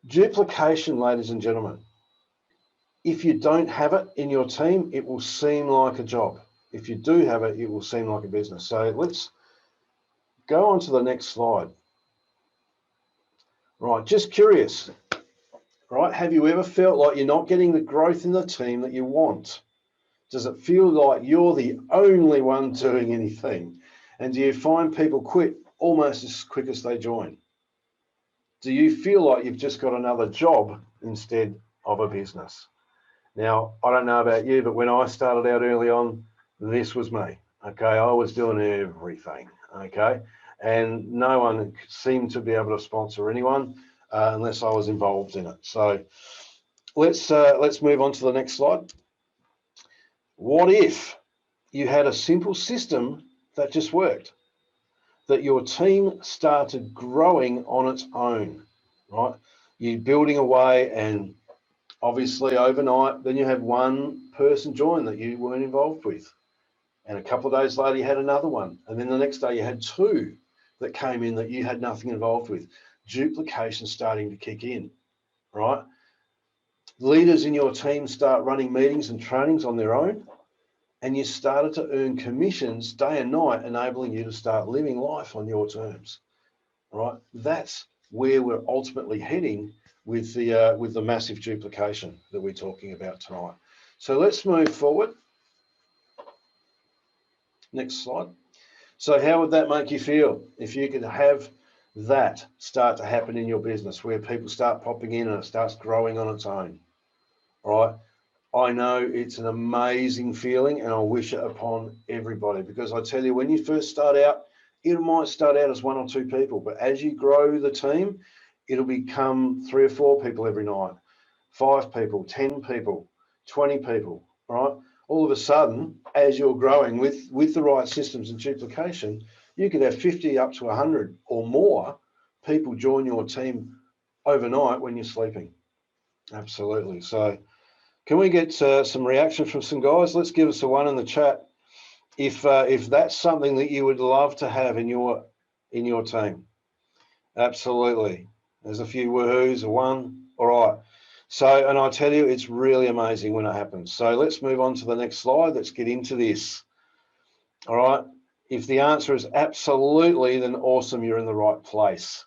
Duplication, ladies and gentlemen. If you don't have it in your team, it will seem like a job. If you do have it, it will seem like a business. So let's go on to the next slide. Right, just curious, right? Have you ever felt like you're not getting the growth in the team that you want? Does it feel like you're the only one doing anything? And do you find people quit almost as quick as they join? Do you feel like you've just got another job instead of a business? Now, I don't know about you, but when I started out early on, this was me, okay? I was doing everything, okay? And no one seemed to be able to sponsor anyone unless I was involved in it. So let's move on to the next slide. What if you had a simple system that just worked, that your team started growing on its own, right? You're building away, and obviously overnight, then you have one person join that you weren't involved with. And a couple of days later, you had another one. And then the next day you had two that came in that you had nothing involved with. Duplication starting to kick in, right? Leaders in your team start running meetings and trainings on their own, and you started to earn commissions day and night, enabling you to start living life on your terms, right? That's where we're ultimately heading with the massive duplication that we're talking about tonight. So let's move forward. Next slide. So how would that make you feel if you could have that start to happen in your business, where people start popping in and it starts growing on its own, right? I know it's an amazing feeling, and I wish it upon everybody, because I tell you, when you first start out, it might start out as 1 or 2 people, but as you grow the team, it'll become 3 or 4 people every night, 5 people, 10 people, 20 people, right? All of a sudden, as you're growing with the right systems and duplication, you could have 50 up to 100 or more people join your team overnight when you're sleeping. Absolutely. So can we get some reaction from some guys? Let's give us a 1 in the chat if that's something that you would love to have in your team. Absolutely. There's a few woohoos, a 1. All right. So, and I tell you, it's really amazing when it happens. So let's move on to the next slide. Let's get into this. All right. If the answer is absolutely, then awesome, you're in the right place.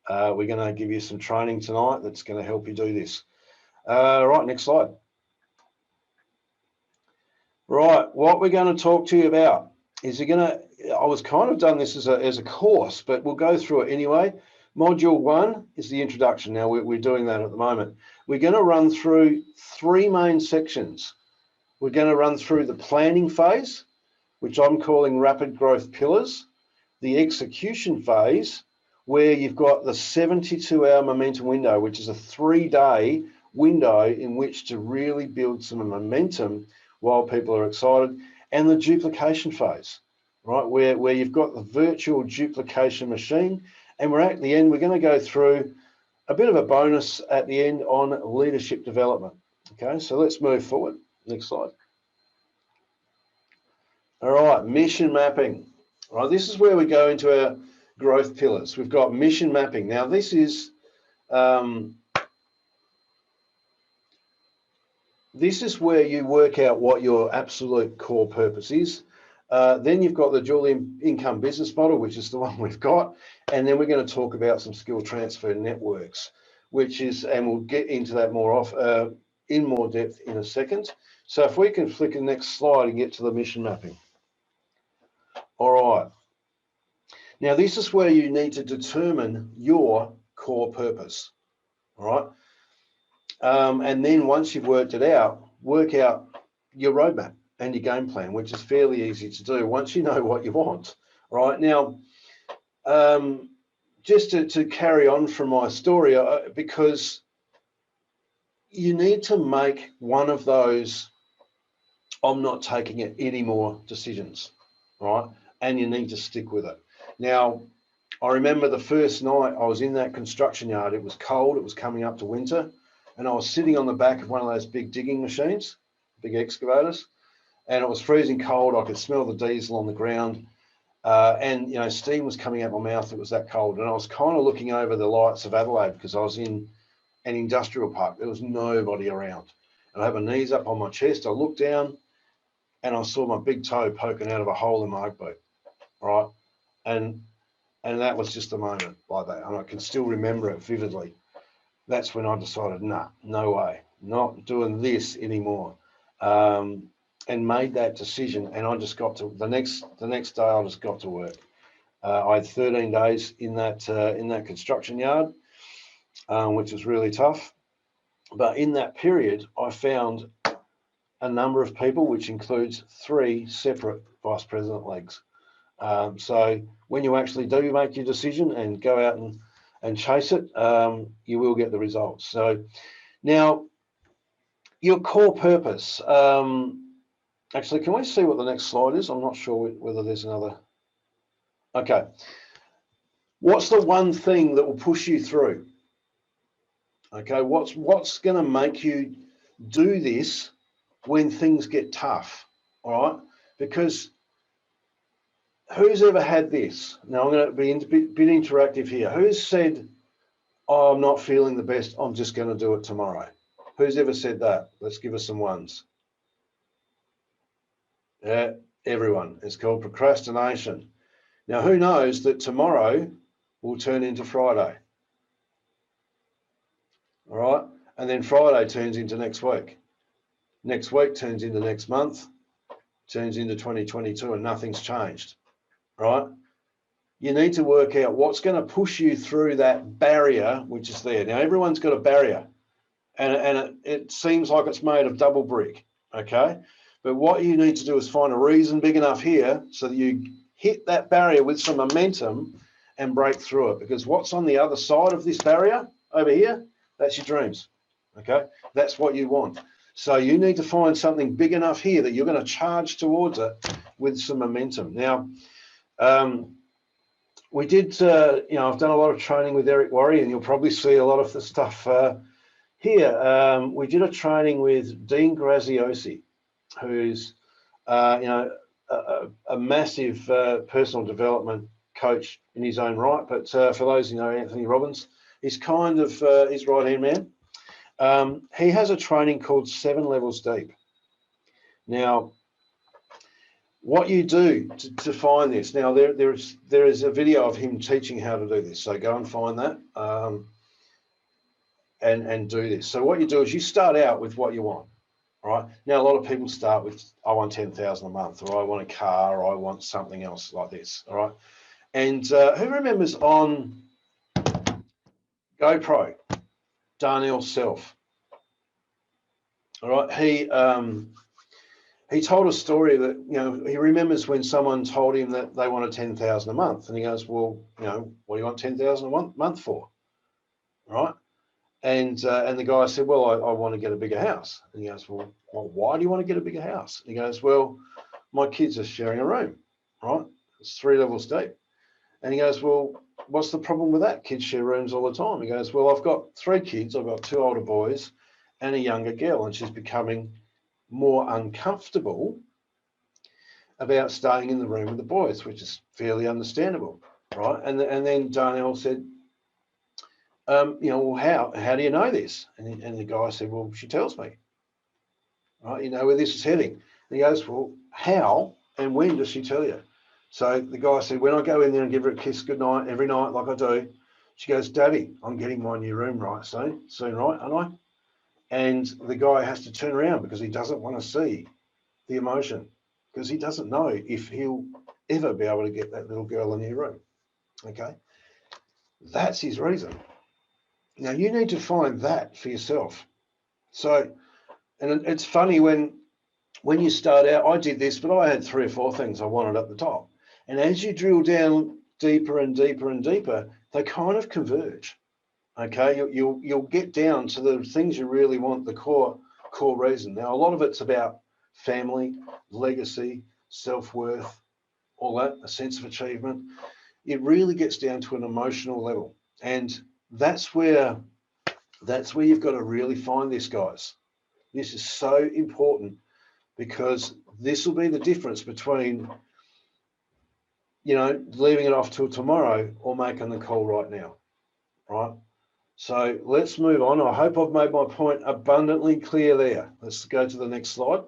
We're going to give you some training tonight that's going to help you do this. Right, next slide. Right, what we're going to talk to you about is I was kind of done this as a course, but we'll go through it anyway. Module 1 is the introduction. Now we're doing that at the moment. We're going to run through 3 main sections. We're going to run through the planning phase, which I'm calling rapid growth pillars, the execution phase, where you've got the 72-hour momentum window, which is a 3-day window in which to really build some momentum while people are excited, and the duplication phase, right, where you've got the virtual duplication machine. And we're at the end, we're going to go through a bit of a bonus at the end on leadership development. Okay, so let's move forward. Next slide. All right, mission mapping. All right, this is where we go into our growth pillars. We've got mission mapping. Now, this is where you work out what your absolute core purpose is. Then you've got the dual income business model, which is the one we've got. And then we're going to talk about some skill transfer networks, which is, and we'll get into that in more depth in a second. So if we can flick the next slide and get to the mission mapping. All right. Now, this is where you need to determine your core purpose. All right. And then once you've worked it out, work out your roadmap and your game plan, which is fairly easy to do once you know what you want. Right now, just to carry on from my story, because you need to make one of those I'm not taking it anymore decisions, right? And you need to stick with it. Now, I remember the first night I was in that construction yard. It was cold, it was coming up to winter, and I was sitting on the back of one of those big digging machines, big excavators, and it was freezing cold. I could smell the diesel on the ground, and steam was coming out my mouth. It was that cold, and I was kind of looking over the lights of Adelaide because I was in an industrial park. There was nobody around. And I had my knees up on my chest. I looked down and I saw my big toe poking out of a hole in my Ugg boot, right? And that was just a moment like that. And I can still remember it vividly. That's when I decided, nah, no way, not doing this anymore. And made that decision. And I just got to the next day. I just got to work. I had 13 days in that construction yard, which was really tough. But in that period, I found a number of people, which includes 3 separate vice president legs. So when you actually do make your decision and go out and chase it, you will get the results. So now your core purpose. Actually, can we see what the next slide is? I'm not sure whether there's another. Okay. What's the one thing that will push you through? Okay, what's going to make you do this when things get tough? All right, because who's ever had this? Now I'm going to be a bit interactive here. Who's said, "Oh, I'm not feeling the best. I'm just going to do it tomorrow"? Who's ever said that? Let's give us some ones. Yeah, everyone. It's called procrastination. Now, who knows that tomorrow will turn into Friday? All right, and then Friday turns into next week. Next week turns into next month, turns into 2022, and nothing's changed. Right? You need to work out what's going to push you through that barrier, which is there. Now, everyone's got a barrier, and it seems like it's made of double brick. Okay, but what you need to do is find a reason big enough here so that you hit that barrier with some momentum and break through it. Because what's on the other side of this barrier over here, that's your dreams. Okay, that's what you want. So you need to find something big enough here that you're going to charge towards it with some momentum. Now, we did, I've done a lot of training with Hr, and you'll probably see a lot of the stuff here. We did a training with Dean Graziosi, who's, a massive personal development coach in his own right. But for those who know Anthony Robbins, he's kind of his right-hand man. He has a training called 7 Levels Deep. Now, what you do to find this, now there is a video of him teaching how to do this. So go and find that and do this. So what you do is you start out with what you want. All right. Now, a lot of people start with, I want 10,000 a month, or I want a car, or I want something else like this. All right. And who remembers on GoPro, Darnell Self? All right. He told a story that, he remembers when someone told him that they wanted 10,000 a month. And he goes, well, what do you want 10,000 a month for? All right. And the guy said, well, I want to get a bigger house. And he goes, well, why do you want to get a bigger house? And he goes, well, my kids are sharing a room, right? It's 3 levels deep. And he goes, well, what's the problem with that? Kids share rooms all the time. He goes, well, I've got 3 kids. I've got 2 older boys and a younger girl, and she's becoming more uncomfortable about staying in the room with the boys, which is fairly understandable, right? And then Darnell said, well, how do you know this? And the guy said, well, she tells me, right? You know where this is heading. And he goes, well, how and when does she tell you? So the guy said, when I go in there and give her a kiss goodnight every night, like I do, she goes, Daddy, I'm getting my new room right soon, right, aren't I? And the guy has to turn around because he doesn't want to see the emotion, because he doesn't know if he'll ever be able to get that little girl a new room. Okay, that's his reason. Now you need to find that for yourself. So, and it's funny when you start out, I did this, but I had 3 or 4 things I wanted at the top. And as you drill down deeper and deeper and deeper, they kind of converge. Okay, you'll get down to the things you really want, the core reason. Now, a lot of it's about family, legacy, self-worth, all that, a sense of achievement. It really gets down to an emotional level. And that's where you've got to really find this, guys. This is so important, because this will be the difference between, leaving it off till tomorrow or making the call right now, right? So let's move on. I hope I've made my point abundantly clear there. Let's go to the next slide.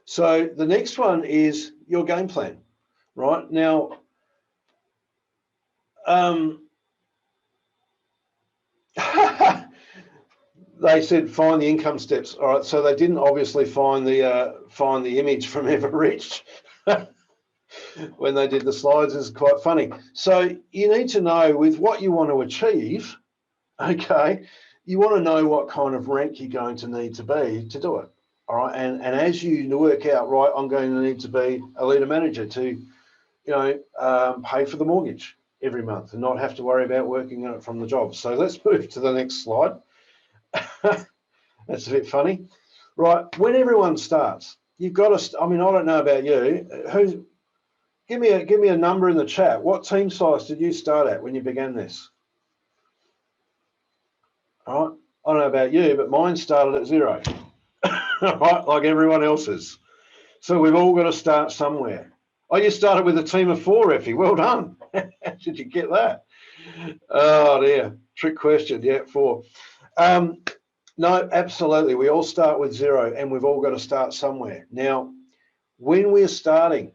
So the next one is your game plan, right? Now, they said find the income steps. All right, so they didn't obviously find the image from EVORICH when they did the slides. It's quite funny. So you need to know with what you want to achieve. Okay, you want to know what kind of rank you're going to need to be to do it. All right, and as you work out, right, I'm going to need to be a leader manager to, pay for the mortgage every month and not have to worry about working on it from the job. So let's move to the next slide. That's a bit funny, right? When everyone starts, you've got to. I mean, I don't know about you. Give me a number in the chat. What team size did you start at when you began this? All right, I don't know about you, but mine started at 0, right, like everyone else's. So we've all got to start somewhere. Oh, you started with a team of 4, Effie. Well done. How did you get that? Oh dear, trick question. Yeah, 4. No, absolutely. We all start with 0, and we've all got to start somewhere. Now, when we're starting,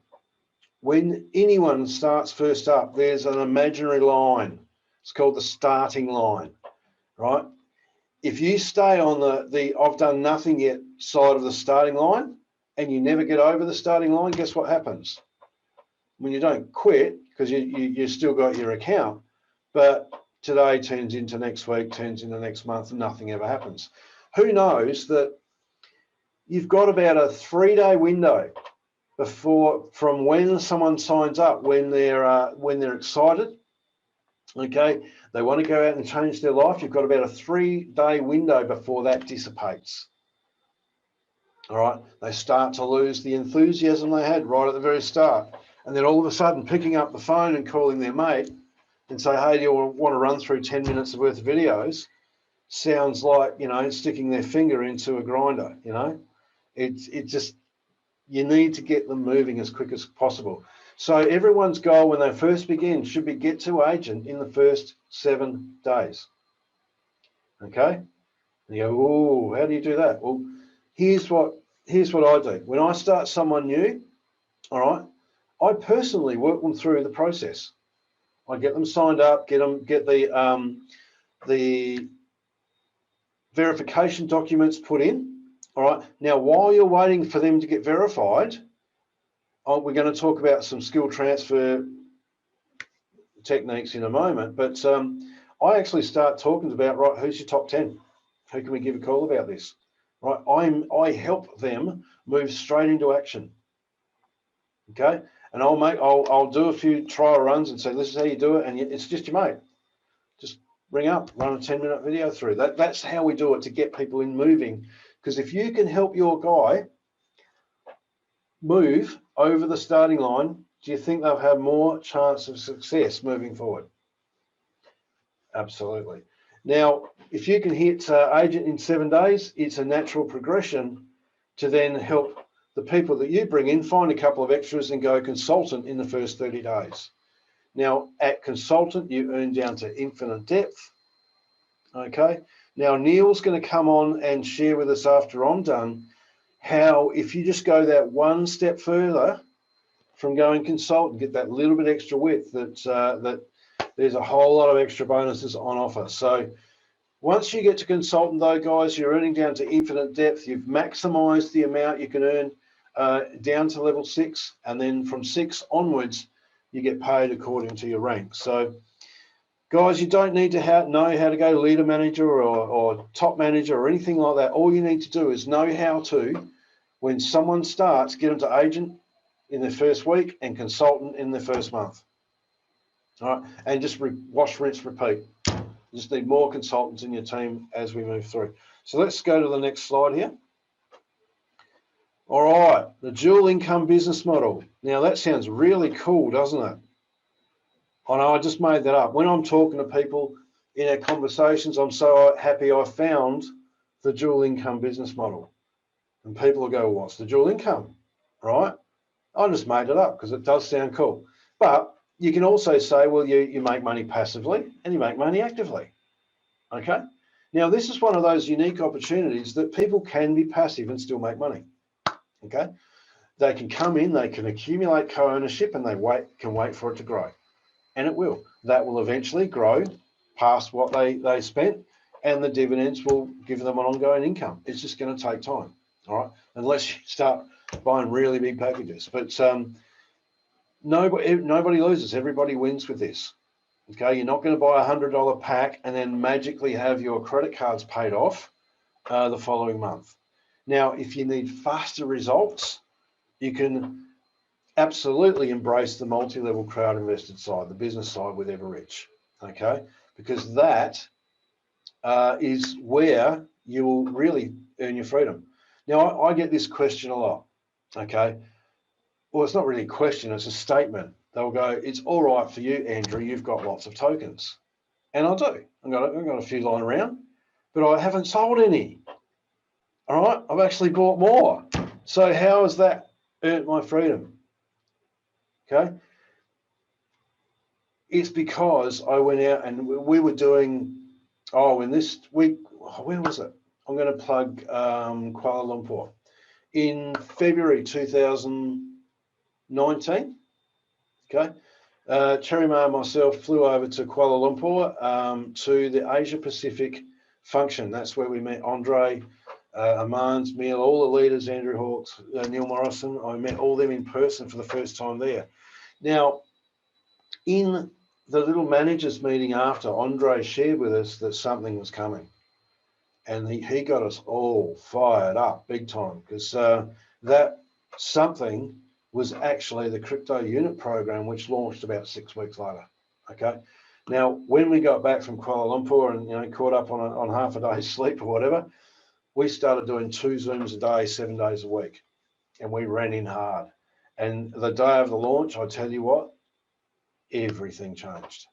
when anyone starts first up, there's an imaginary line. It's called the starting line, right? If you stay on the I've done nothing yet side of the starting line and you never get over the starting line, guess what happens? When you don't quit, because you still got your account, but today turns into next week, turns into next month, and nothing ever happens. Who knows that you've got about a 3-day window from when someone signs up, when they're excited, okay, they want to go out and change their life. You've got about a 3-day window before that dissipates. All right, they start to lose the enthusiasm they had right at the very start, and then all of a sudden picking up the phone and calling their mate and say, hey, do you want to run through 10 minutes worth of videos? Sounds like, sticking their finger into a grinder. It just, you need to get them moving as quick as possible. So everyone's goal when they first begin should be get to agent in the first 7 days. Okay, and you go, oh, how do you do that? Well, here's what I do. When I start someone new, all right, I personally work them through the process. I get them signed up, get the verification documents put in. All right, now while you're waiting for them to get verified, we're going to talk about some skill transfer techniques in a moment, but I actually start talking about, right, who's your top 10? Who can we give a call about this? Right, I help them move straight into action. Okay, and I'll do a few trial runs and say, this is how you do it, and it's just your mate. Just ring up, run a 10-minute video through. That's how we do it to get people in moving. Because if you can help your guy move over the starting line, do you think they'll have more chance of success moving forward? Absolutely. Now, if you can hit agent in 7 days, it's a natural progression to then help the people that you bring in find a couple of extras and go consultant in the first 30 days. Now, at consultant, you earn down to infinite depth. Okay. Now, Neil's going to come on and share with us after I'm done how, if you just go that one step further from going consultant, get that little bit extra width, that there's a whole lot of extra bonuses on offer. So once you get to consultant though, guys, you're earning down to infinite depth. You've maximized the amount you can earn down to level 6, and then from 6 onwards, you get paid according to your rank. So guys, you don't need to know how to go leader manager or top manager or anything like that. All you need to do is know how to, when someone starts, get them to agent in their first week and consultant in their first month. All right, and just wash, rinse, repeat. You just need more consultants in your team as we move through. So let's go to the next slide here. All right, the dual income business model. Now that sounds really cool, doesn't it? I know I just made that up. When I'm talking to people in our conversations, I'm so happy I found the dual income business model. And people will go, what's the dual income? Right? I just made it up because it does sound cool. But you can also say, well, you make money passively and you make money actively. Okay. Now, this is one of those unique opportunities that people can be passive and still make money. Okay. They can come in, they can accumulate co-ownership, and they can wait for it to grow. And it will. That will eventually grow past what they spent, and the dividends will give them an ongoing income. It's just going to take time. All right. Unless you start buying really big packages. But nobody loses. Everybody wins with this. Okay, you're not going to buy $100 pack and then magically have your credit cards paid off the following month. Now, if you need faster results, you can absolutely embrace the multi-level crowd invested side, the business side with EVORICH. Okay, because that is where you will really earn your freedom. Now, I get this question a lot. Okay. Well, it's not really a question, it's a statement. They'll go, it's all right for you, Andrew, you've got lots of tokens. And I do. I've got a few lying around, but I haven't sold any. All right, I've actually bought more. So how has that earned my freedom? Okay. It's because I went out and we were doing, in this week, where was it? I'm going to plug Kuala Lumpur. In February 2019, okay, Cherima and myself flew over to Kuala Lumpur to the Asia Pacific function. That's where we met Andre, Amans, Neil, all the leaders, Andrew Hawkes, Neil Morrison. I met all them in person for the first time there. Now, in the little managers meeting after, Andre shared with us that something was coming. And he got us all fired up big time, because that something was actually the crypto unit program, which launched about 6 weeks later. Okay. Now, when we got back from Kuala Lumpur and caught up on half a day's sleep or whatever, we started doing 2 Zooms a day, 7 days a week, and we ran in hard. And the day of the launch, I tell you what, everything changed.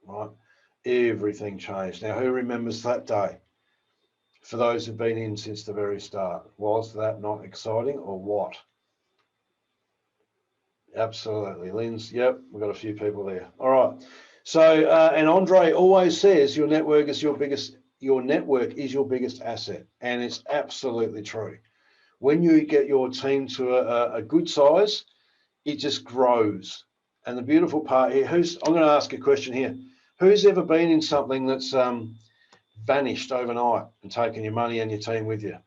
Right, everything changed. Now, who remembers that day? For those who've been in since the very start, was that not exciting or what? Absolutely, Lynn's. Yep, we've got a few people there. All right. So, and Andre always says your network is your biggest asset, and it's absolutely true. When you get your team to a good size, it just grows. And the beautiful part here, I'm going to ask a question here. Who's ever been in something that's vanished overnight and taken your money and your team with you?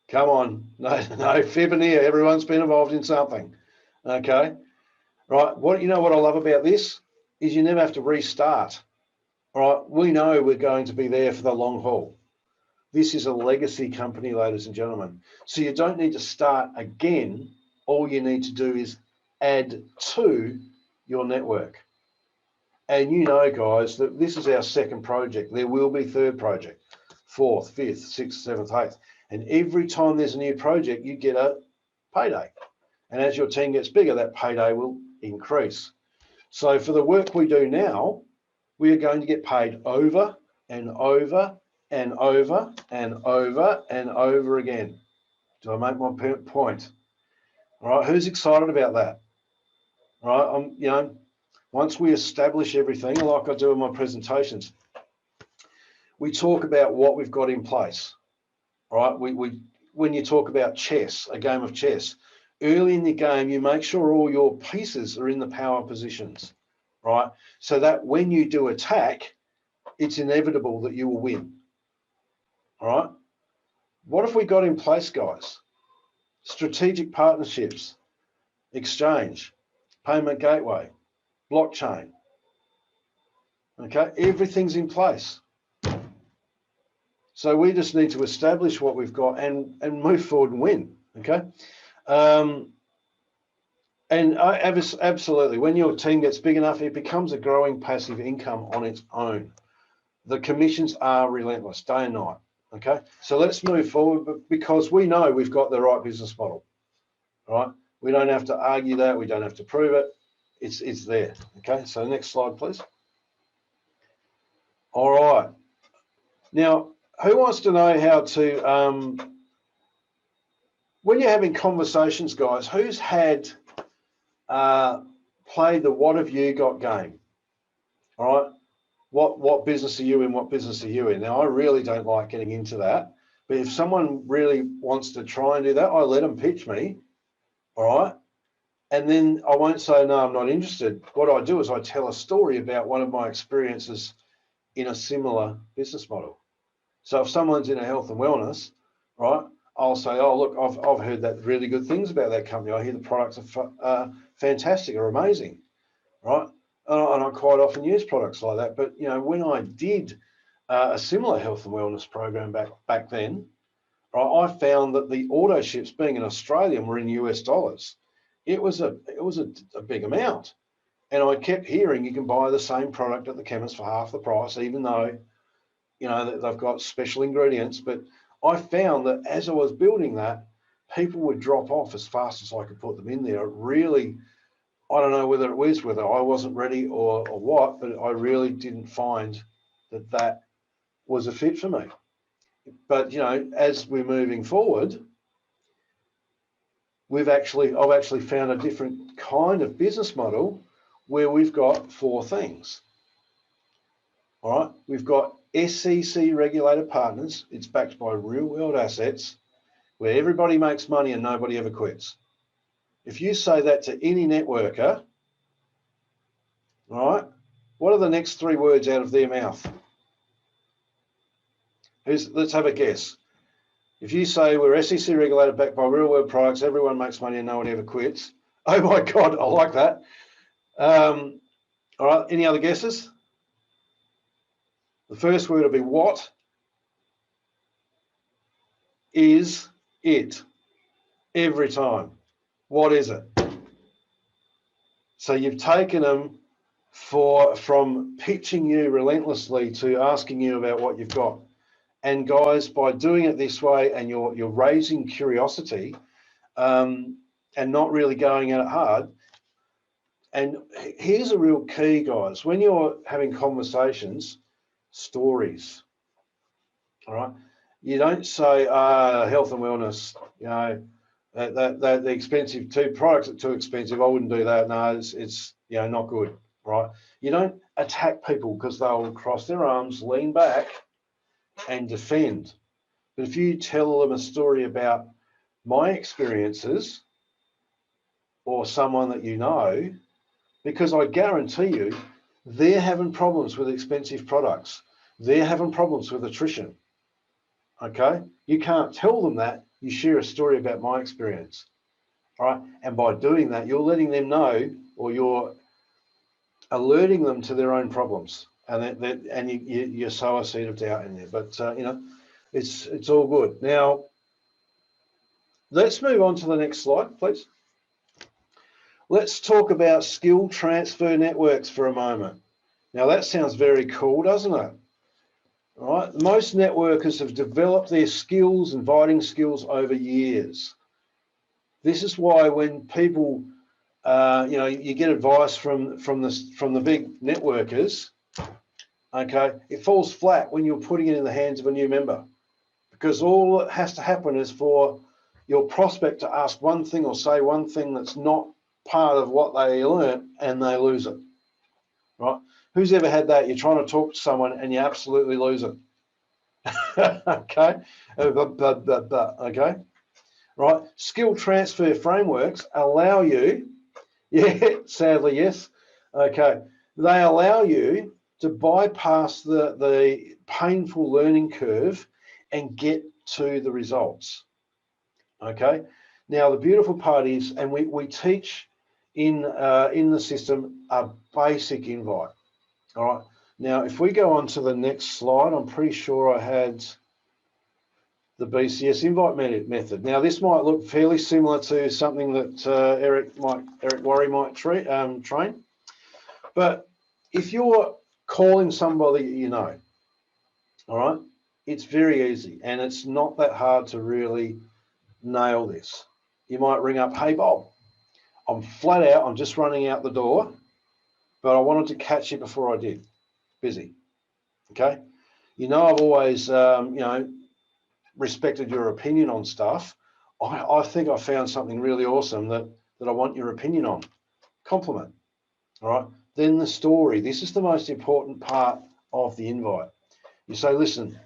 Come on, no fibbing here. Everyone's been involved in something. Okay, right. What I love about this is you never have to restart. All right, we know we're going to be there for the long haul. This is a legacy company, ladies and gentlemen. So you don't need to start again. All you need to do is add to your network. And guys, that this is our second project. There will be third project, 4th, 5th, 6th, 7th, 8th. And every time there's a new project, you get a payday. And as your team gets bigger, that payday will increase. So for the work we do now, we are going to get paid over and over and over and over and over again. Do I make my point? All right, who's excited about that? All right, once we establish everything, like I do in my presentations, we talk about what we've got in place. All right, when you talk about chess, a game of chess, early in the game, you make sure all your pieces are in the power positions, right? So that when you do attack, it's inevitable that you will win. All right. What have we got in place, guys? Strategic partnerships, exchange, payment gateway, blockchain. Okay, everything's in place. So we just need to establish what we've got and move forward and win. Okay. And absolutely, when your team gets big enough, it becomes a growing passive income on its own. The commissions are relentless, day and night. Okay, so let's move forward because we know we've got the right business model. Right? We don't have to argue that. We don't have to prove it. It's there. Okay, so next slide, please. All right. Now, who wants to know how to, when you're having conversations, guys, who's had play the what have you got game. All right. What business are you in? What business are you in? Now, I really don't like getting into that, but if someone really wants to try and do that, I let them pitch me. All right. And then I won't say, no, I'm not interested. What I do is I tell a story about one of my experiences in a similar business model. So if someone's in a health and wellness, right, I'll say, oh, look, I've heard that really good things about that company. I hear the products are fantastic or amazing, right? And I quite often use products like that. But, you know, when I did a similar health and wellness program back then, right, I found that the auto ships, being an Australian, were in US dollars. It was a big amount. And I kept hearing you can buy the same product at the chemist for half the price, even though, you know, they've got special ingredients. But I found that as I was building that, people would drop off as fast as I could put them in there. It really, I don't know whether it was whether I wasn't ready or what, but I really didn't find that was a fit for me. But, you know, as we're moving forward, I've actually found a different kind of business model where we've got 4 things. All right, we've got SEC regulated partners. It's backed by real world assets where everybody makes money and nobody ever quits. If you say that to any networker, all right, what are the next 3 words out of their mouth? Let's have a guess. If you say we're SEC regulated, backed by real world products, everyone makes money and no one ever quits. Oh my God, I like that. All right, any other guesses? The first word will be what is it? Every time. What is it? So you've taken them from pitching you relentlessly to asking you about what you've got. And guys, by doing it this way, and you're raising curiosity and not really going at it hard. And here's a real key, guys. When you're having conversations, stories. All right. You don't say health and wellness, you know, that the expensive products are too expensive. I wouldn't do that. No, it's you know, not good, right? You don't attack people because they'll cross their arms, lean back, and defend. But if you tell them a story about my experiences or someone that you know, because I guarantee you, they're having problems with expensive products. They're having problems with attrition. Okay, you can't tell them that. You share a story about my experience, all right? And by doing that, you're letting them know, or you're alerting them to their own problems, and you sow a seed of doubt in there. But you know, it's all good. Now, let's move on to the next slide, please. Let's talk about skill transfer networks for a moment. Now, that sounds very cool, doesn't it? All right, most networkers have developed their skills, inviting skills, over years. This is why when people, you know, you get advice from the big networkers, okay, it falls flat when you're putting it in the hands of a new member, because all that has to happen is for your prospect to ask one thing or say one thing that's not part of what they learned, and they lose it, right? Who's ever had that? You're trying to talk to someone and you absolutely lose it. Okay, okay, right? Skill transfer frameworks allow you, yeah, sadly, yes, okay, they allow you to bypass the painful learning curve and get to the results. Okay, now the beautiful part is, and we teach in the system a basic invite. All right, now if we go on to the next slide, I'm pretty sure I had the BCS Invite Method. Now this might look fairly similar to something that Eric Worre might train, but if you're calling somebody you know, all right, it's very easy, and it's not that hard to really nail this. You might ring up, hey Bob, I'm flat out, I'm just running out the door, but I wanted to catch you before I did. Busy. Okay, you know, I've always you know, respected your opinion on stuff. I think I found something really awesome that I want your opinion on. compliment. All right. Then the story. This is the most important part of the invite. You say, listen,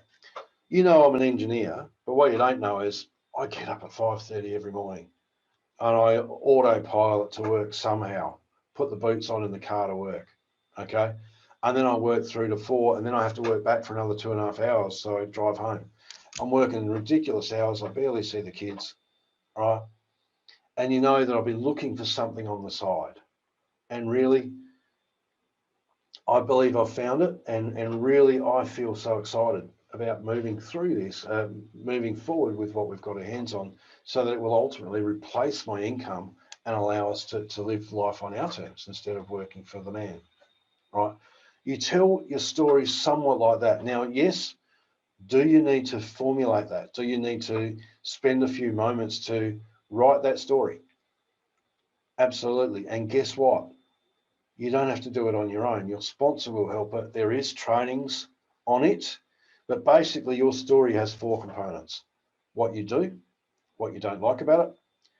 you know I'm an engineer, but what you don't know is I get up at 5:30 every morning and I autopilot to work somehow, put the boots on in the car to work, okay? And then I work through to 4, and then I have to work back for another 2.5 hours, so I drive home. I'm working ridiculous hours, I barely see the kids, right? And you know that I'll be looking for something on the side. And really, I believe I've found it, and really I feel so excited about moving through this, moving forward with what we've got our hands on, so that it will ultimately replace my income and allow us to live life on our terms instead of working for the man, right? You tell your story somewhat like that. Now, yes, do you need to formulate that? Do you need to spend a few moments to write that story? Absolutely. And guess what? You don't have to do it on your own. Your sponsor will help it. There is trainings on it, but basically your story has 4 components: what you do, what you don't like about it,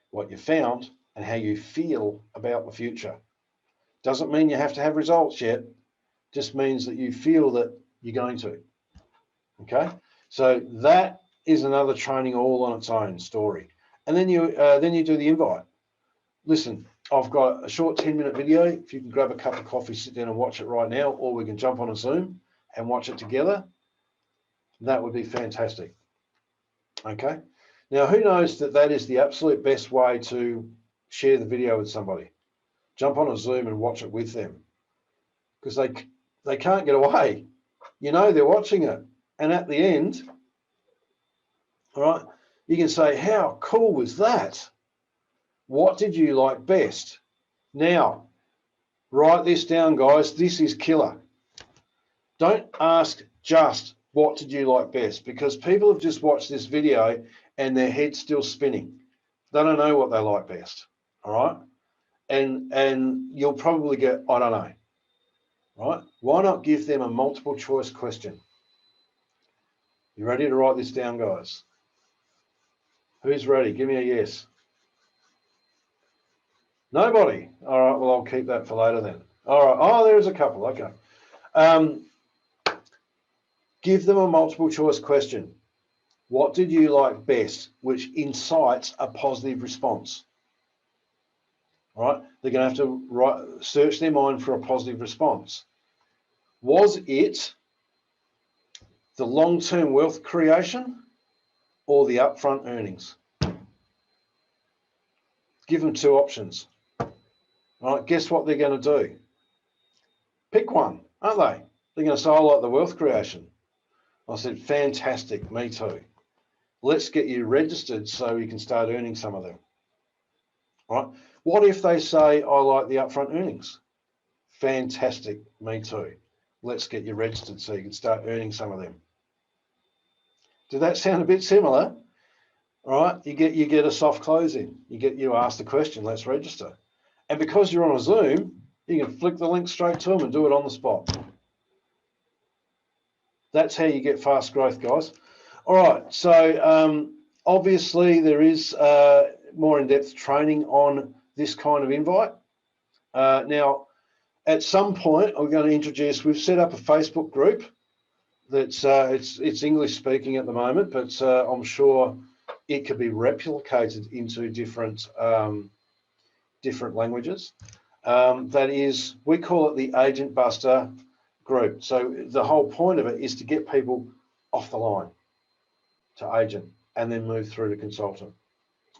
what you found, and how you feel about the future. Doesn't mean you have to have results yet, just means that you feel that you're going to. Okay, so that is another training all on its own story. And then you do the invite. Listen, I've got a short 10-minute video. If you can grab a cup of coffee, sit down and watch it right now, or we can jump on a Zoom and watch it together. That would be fantastic. Okay. Now, who knows that that is the absolute best way to share the video with somebody? Jump on a Zoom and watch it with them, because they can't get away. You know they're watching it. And at the end, all right, you can say, how cool was that? What did you like best? Now, write this down, guys. This is killer. Don't ask just what did you like best, because people have just watched this video and their head's still spinning. They don't know what they like best, all right? And you'll probably get, I don't know, right? Why not give them a multiple choice question? You ready to write this down, guys? Who's ready? Give me a yes. Nobody. All right, well, I'll keep that for later then. All right. Oh, there's a couple. Okay. Give them a multiple choice question. What did you like best? Which incites a positive response. All right. They're going to have to search their mind for a positive response. Was it the long-term wealth creation or the upfront earnings? Give them 2 options. All right. Guess what they're going to do? Pick one, aren't they? They're going to say, I like the wealth creation. I said, fantastic, me too. Let's get you registered so you can start earning some of them. All right. What if they say, I like the upfront earnings? Fantastic, me too. Let's get you registered so you can start earning some of them. Did that sound a bit similar? All right. You get a soft closing. You ask the question, let's register. And because you're on a Zoom, you can flick the link straight to them and do it on the spot. That's how you get fast growth, guys. All right, so obviously there is more in-depth training on this kind of invite. Now, at some point, I'm going to introduce, we've set up a Facebook group that's it's English speaking at the moment, but I'm sure it could be replicated into different languages. That is, we call it the Agent Buster group. So the whole point of it is to get people off the line to agent and then move through to consultant.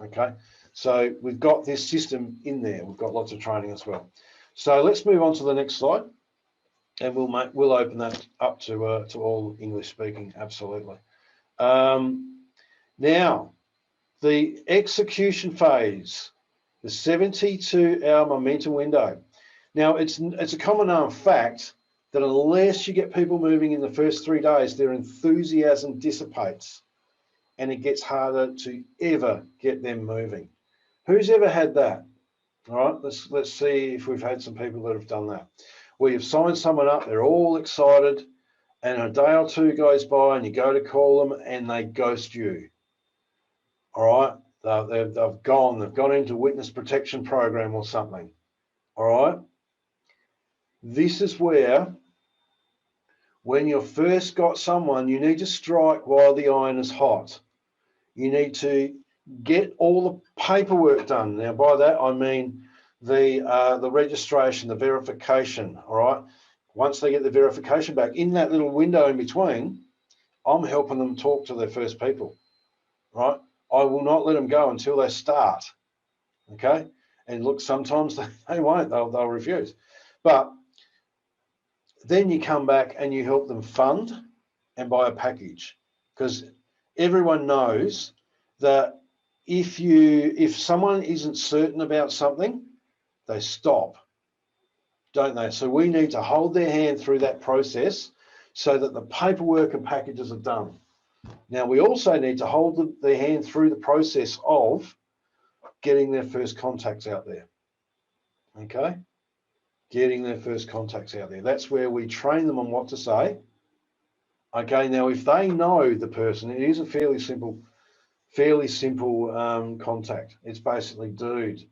Okay, so we've got this system in there. We've got lots of training as well. So let's move on to the next slide, and we'll open that up to all English speaking. Absolutely. Now, the execution phase, the 72-hour momentum window. Now, it's a common known fact that unless you get people moving in the first 3 days, their enthusiasm dissipates and it gets harder to ever get them moving. Who's ever had that? All right, let's see if we've had some people that have done that. Where you've signed someone up, they're all excited, and a day or 2 goes by and you go to call them and they ghost you. All right, they've gone into witness protection program or something. All right. This is where, when you've first got someone, you need to strike while the iron is hot. You need to get all the paperwork done. Now, by that, I mean the registration, the verification, all right? Once they get the verification back, in that little window in between, I'm helping them talk to their first people, right? I will not let them go until they start, okay? And look, sometimes they won't, they'll refuse. But then you come back and you help them fund and buy a package, because everyone knows that if someone isn't certain about something, they stop, don't they? So we need to hold their hand through that process so that the paperwork and packages are done. Now, we also need to hold their hand through the process of getting their first contacts out there, okay? Getting their first contacts out there. That's where we train them on what to say. Okay, now if they know the person, it is a fairly simple contact. It's basically, dude,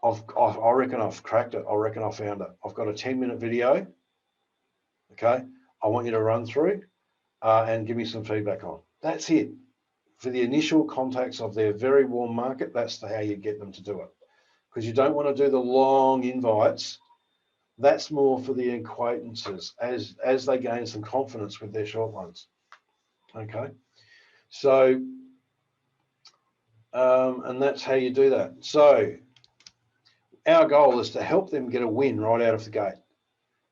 I reckon I've cracked it. I reckon I found it. I've got a 10-minute video. Okay, I want you to run through and give me some feedback on. That's it. For the initial contacts of their very warm market, that's how you get them to do it. Because you don't want to do the long invites. That's more for the acquaintances as they gain some confidence with their short ones. Okay, so and that's how you do that. So our goal is to help them get a win right out of the gate,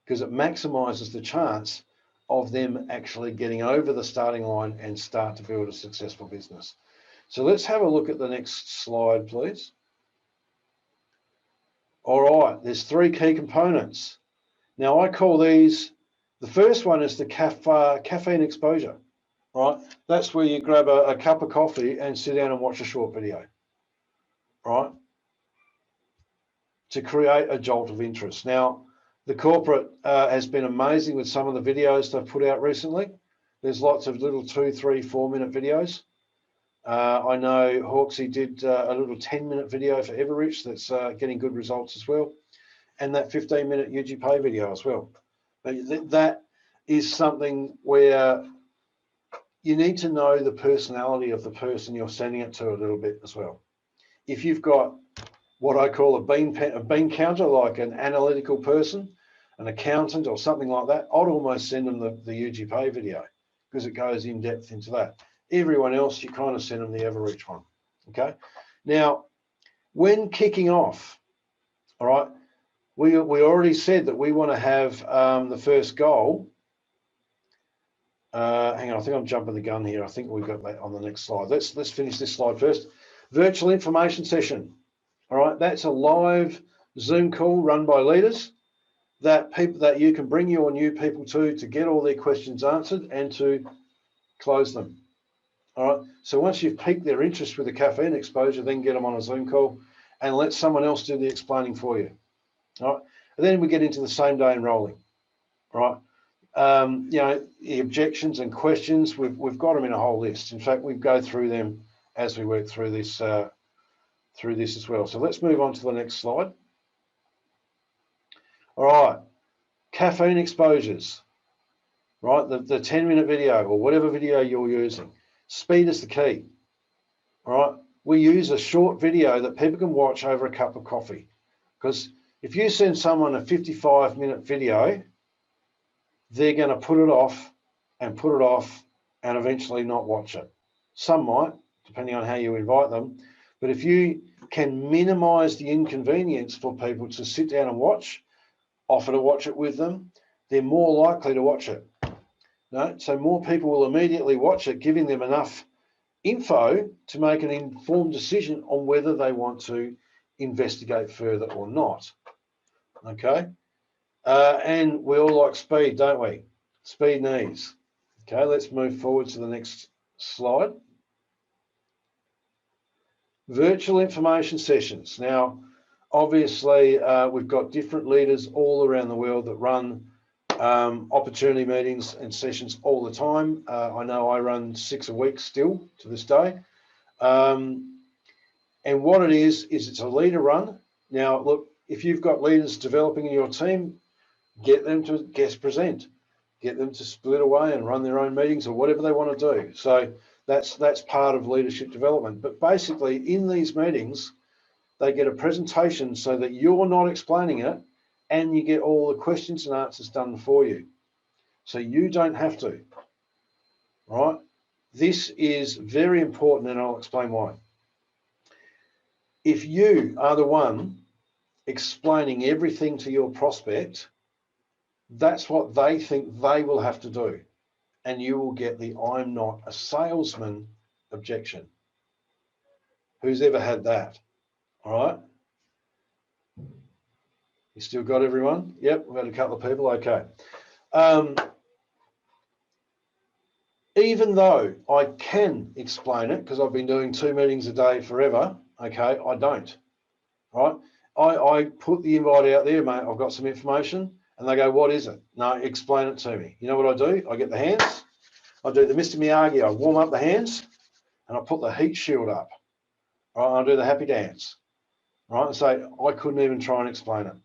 because it maximizes the chance of them actually getting over the starting line and start to build a successful business. So let's have a look at the next slide, please. All right, there's 3 key components. Now I call these, the first one is the caffeine exposure, right? That's where you grab a cup of coffee and sit down and watch a short video, right? To create a jolt of interest. Now, the corporate has been amazing with some of the videos they've put out recently. There's lots of little 2, 3, 4-minute videos. I know Hawksy did a little 10-minute video for EVORICH that's getting good results as well. And that 15-minute UGPay video as well. But that is something where you need to know the personality of the person you're sending it to a little bit as well. If you've got what I call a bean counter, like an analytical person, an accountant or something like that, I'd almost send them the UGPay video, because it goes in depth into that. Everyone else, you kind of send them the EVORICH one, okay? Now, when kicking off, all right, we already said that we want to have the first goal. Hang on, I think I'm jumping the gun here. I think we've got that on the next slide. Let's finish this slide first. Virtual information session. All right, that's a live Zoom call run by leaders that you can bring your new people to get all their questions answered and to close them. All right, so once you've piqued their interest with the caffeine exposure, then get them on a Zoom call and let someone else do the explaining for you. All right, and then we get into the same day enrolling. Right, you know, the objections and questions, we've got them in a whole list. In fact, we go through them as we work through this as well. So let's move on to the next slide. All right, caffeine exposures, right? The 10-minute video or whatever video you're using. Speed is the key, all right? We use a short video that people can watch over a cup of coffee, because if you send someone a 55-minute video, they're going to put it off and eventually not watch it. Some might, depending on how you invite them. But if you can minimize the inconvenience for people to sit down and watch, offer to watch it with them, they're more likely to watch it. No? So more people will immediately watch it, giving them enough info to make an informed decision on whether they want to investigate further or not. Okay? And we all like speed, don't we? Speed and ease. Okay, let's move forward to the next slide. Virtual information sessions. Now, obviously, we've got different leaders all around the world that run opportunity meetings and sessions all the time. I know I run 6 a week still to this day. And what it is it's a leader run. Now, look, if you've got leaders developing in your team, get them to guest present, get them to split away and run their own meetings or whatever they want to do. So that's part of leadership development. But basically in these meetings, they get a presentation so that you're not explaining it, and you get all the questions and answers done for you. So you don't have to, right? This is very important, and I'll explain why. If you are the one explaining everything to your prospect, that's what they think they will have to do. And you will get the "I'm not a salesman" objection. Who's ever had that? All right. You still got everyone? Yep, we've got a couple of people. Okay. Even though I can explain it, because I've been doing 2 meetings a day forever, okay, I don't, right? I put the invite out there, mate, I've got some information, and they go, what is it? No, explain it to me. You know what I do? I get the hands, I do the Mr. Miyagi, I warm up the hands, and I put the heat shield up, right? I do the happy dance, right? And say, I couldn't even try and explain it,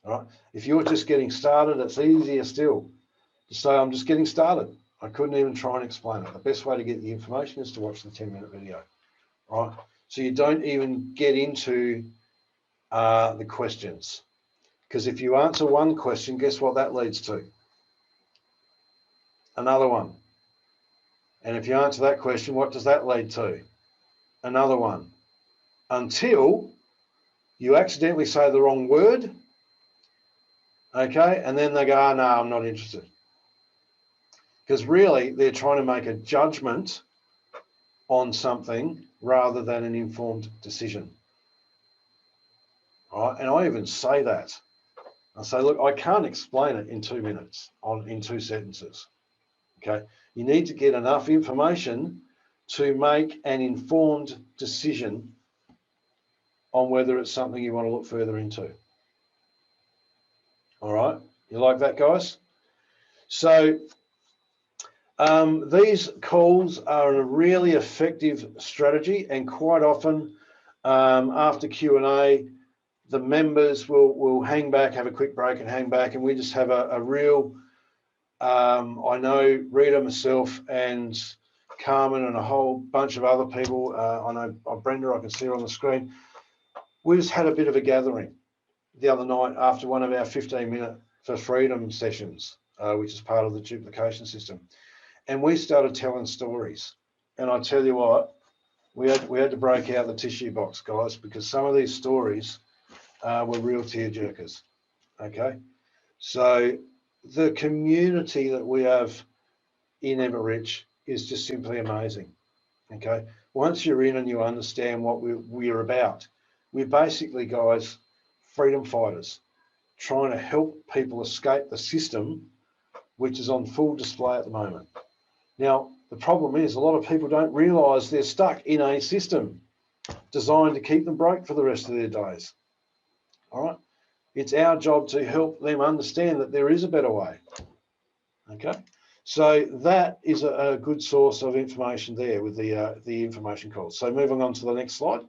right? If you're just getting started, it's easier still. So I'm just getting started. I couldn't even try and explain it. The best way to get the information is to watch the 10-minute video, right? So you don't even get into the questions, because if you answer one question, guess what that leads to? Another one. And if you answer that question, what does that lead to? Another one. Until you accidentally say the wrong word, okay? And then they go, oh, no, I'm not interested. Because really, they're trying to make a judgment on something rather than an informed decision. All right? And I even say that. I say, look, I can't explain it in 2 minutes, in 2 sentences. Okay? You need to get enough information to make an informed decision on whether it's something you want to look further into. All right? You like that, guys? So these calls are a really effective strategy, and quite often after Q&A, the members will hang back, have a quick break and hang back, and we just have a real, I know Rita, myself, and Carmen, and a whole bunch of other people, I know Brenda, I can see her on the screen, we just had a bit of a gathering the other night after one of our 15-minute for freedom sessions, which is part of the duplication system. And we started telling stories. And I tell you what, we had to break out the tissue box, guys, because some of these stories were real tearjerkers, okay? So the community that we have in EVORICH is just simply amazing, okay? Once you're in and you understand what we're about, we're basically, guys, freedom fighters, trying to help people escape the system, which is on full display at the moment. Now, the problem is a lot of people don't realise they're stuck in a system designed to keep them broke for the rest of their days. All right? It's our job to help them understand that there is a better way. Okay? So that is a good source of information there with the information calls. So moving on to the next slide.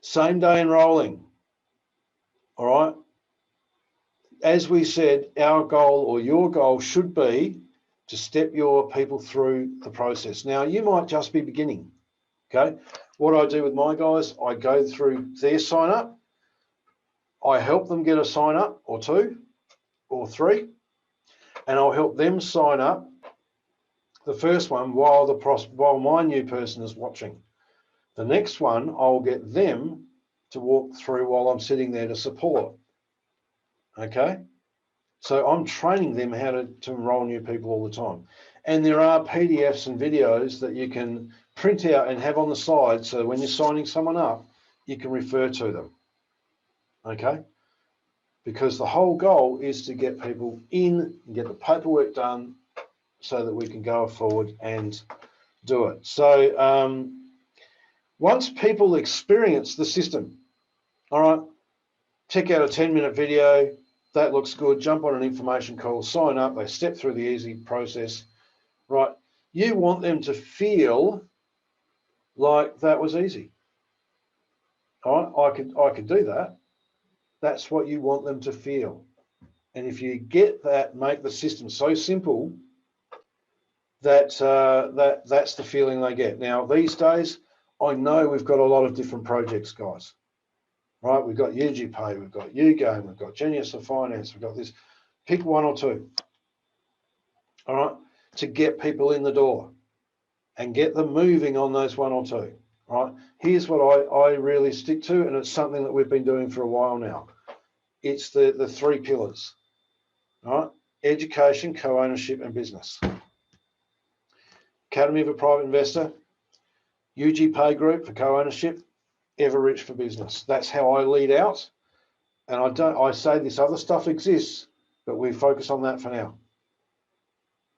Same day enrolling. All right? As we said, our goal or your goal should be to step your people through the process. Now, you might just be beginning, okay? What I do with my guys, I go through their sign up. I help them get a sign up or 2 or 3, and I'll help them sign up the first one while my new person is watching. The next one, I'll get them to walk through while I'm sitting there to support, okay? So I'm training them how to enroll new people all the time. And there are PDFs and videos that you can print out and have on the side, so when you're signing someone up, you can refer to them, okay? Because the whole goal is to get people in and get the paperwork done so that we can go forward and do it. So once people experience the system, all right, check out a 10-minute video, that looks good, jump on an information call, sign up, they step through the easy process, right? You want them to feel like that was easy. I could do that. That's what you want them to feel. And if you get that, make the system so simple that that's the feeling they get. Now, these days, I know we've got a lot of different projects, guys. Right? We've got UGPay, we've got UGame, we've got Genius of Finance, we've got this. Pick one or two. All right, to get people in the door and get them moving on those one or two. Right? Here's what I really stick to, and it's something that we've been doing for a while now. It's the three pillars. All right? Education, co-ownership, and business. Academy of a Private Investor, UGPay Group for co-ownership, EVORICH for business. That's how I lead out. And I say this other stuff exists, but we focus on that for now.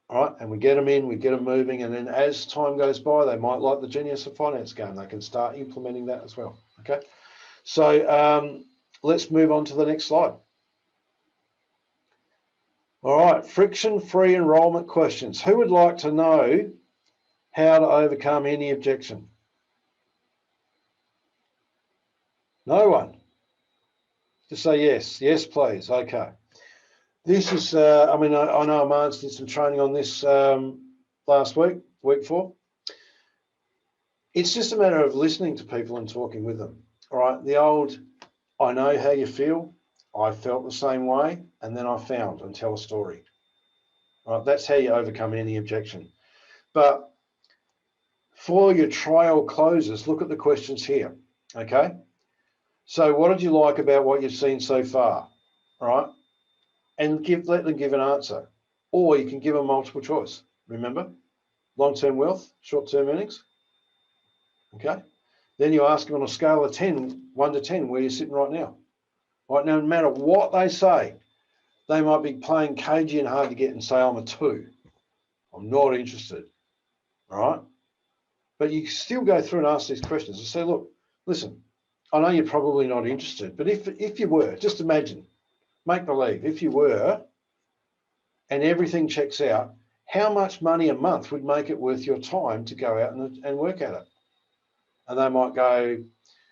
All right, and we get them in, we get them moving, and then as time goes by, they might like the Genius of Finance game. They can start implementing that as well. Okay, so let's move on to the next slide. All right, friction-free enrollment questions. Who would like to know how to overcome any objection? No one? Just say yes. Yes, please. Okay. This is, I mean, I know Aman's did some training on this last week, week 4. It's just a matter of listening to people and talking with them. All right, the old, I know how you feel, I felt the same way, and then I found, and tell a story. All right, that's how you overcome any objection. But for your trial closes, look at the questions here, okay? So what did you like about what you've seen so far, all right? And let them give an answer. Or you can give them multiple choice. Remember, long-term wealth, short-term earnings. Okay. Then you ask them on a scale of 1 to 10, where you're sitting right now. Right now, no matter what they say, they might be playing cagey and hard to get and say, I'm a 2. I'm not interested. All right. But you still go through and ask these questions and say, look, listen, I know you're probably not interested, but if you were, just imagine, make believe, if you were, and everything checks out, how much money a month would make it worth your time to go out and work at it? And they might go, you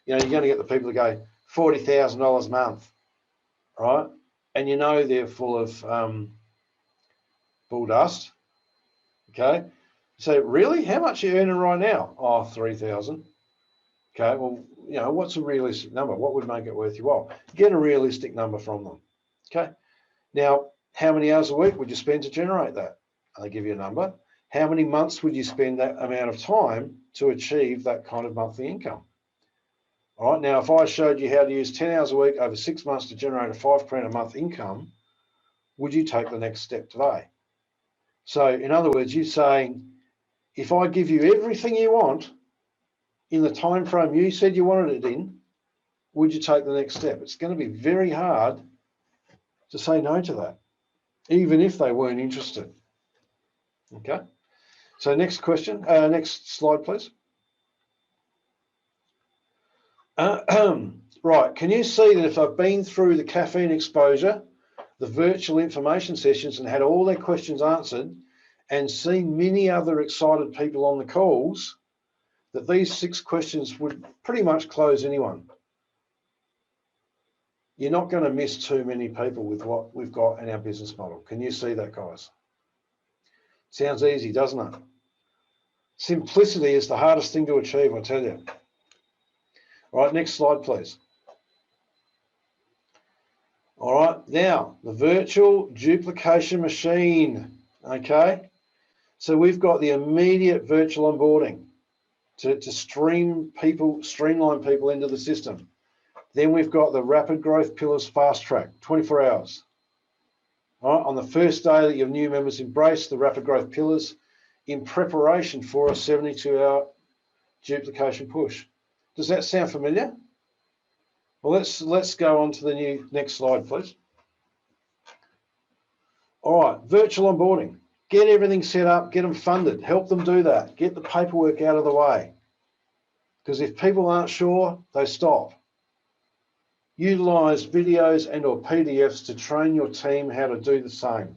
know, you're going to get the people to go $40,000 a month, right? And you know they're full of bull dust, okay? So really, how much are you earning right now? Oh, 3,000. Okay, well, you know, what's a realistic number? What would make it worth your while? Get a realistic number from them, okay? Now, how many hours a week would you spend to generate that? They give you a number. How many months would you spend that amount of time to achieve that kind of monthly income? All right, now if I showed you how to use 10 hours a week over 6 months to generate a $5,000 a month income, would you take the next step today? So in other words, you're saying, if I give you everything you want in the time frame you said you wanted it in, would you take the next step? It's going to be very hard to say no to that, even if they weren't interested. Okay, so next question, next slide, please. Right, can you see that if I've been through the caffeine exposure, the virtual information sessions, and had all their questions answered, and seen many other excited people on the calls, that these 6 questions would pretty much close anyone? You're not going to miss too many people with what we've got in our business model. Can you see that, guys? Sounds easy, doesn't it? Simplicity is the hardest thing to achieve, I tell you. All right, next slide, please. All right, now the virtual duplication machine, okay? So we've got the immediate virtual onboarding to streamline people into the system. Then we've got the rapid growth pillars fast track, 24 hours. All right, on the first day that your new members embrace the rapid growth pillars in preparation for a 72-hour duplication push. Does that sound familiar? Well, let's go on to the next slide, please. All right, virtual onboarding. Get everything set up, get them funded, help them do that, get the paperwork out of the way. Because if people aren't sure, they stop. Utilize videos and or PDFs to train your team how to do the same.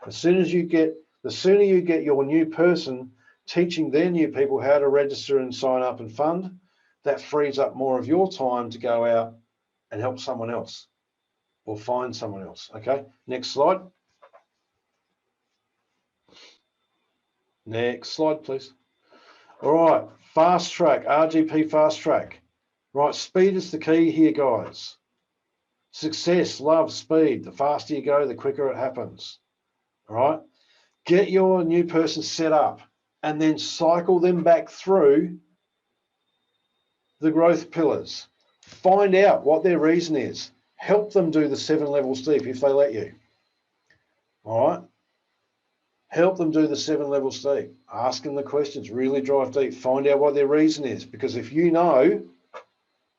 The sooner you get your new person teaching their new people how to register and sign up and fund, that frees up more of your time to go out and help someone else or find someone else. Okay, next slide. Next slide, please. All right, fast track, RGP fast track. Right, speed is the key here, guys. Success, love, speed. The faster you go, the quicker it happens. All right, get your new person set up and then cycle them back through the growth pillars. Find out what their reason is. Help them do the 7 levels deep if they let you. All right. Help them do the 7 levels deep. Ask them the questions. Really drive deep. Find out what their reason is. Because if you know,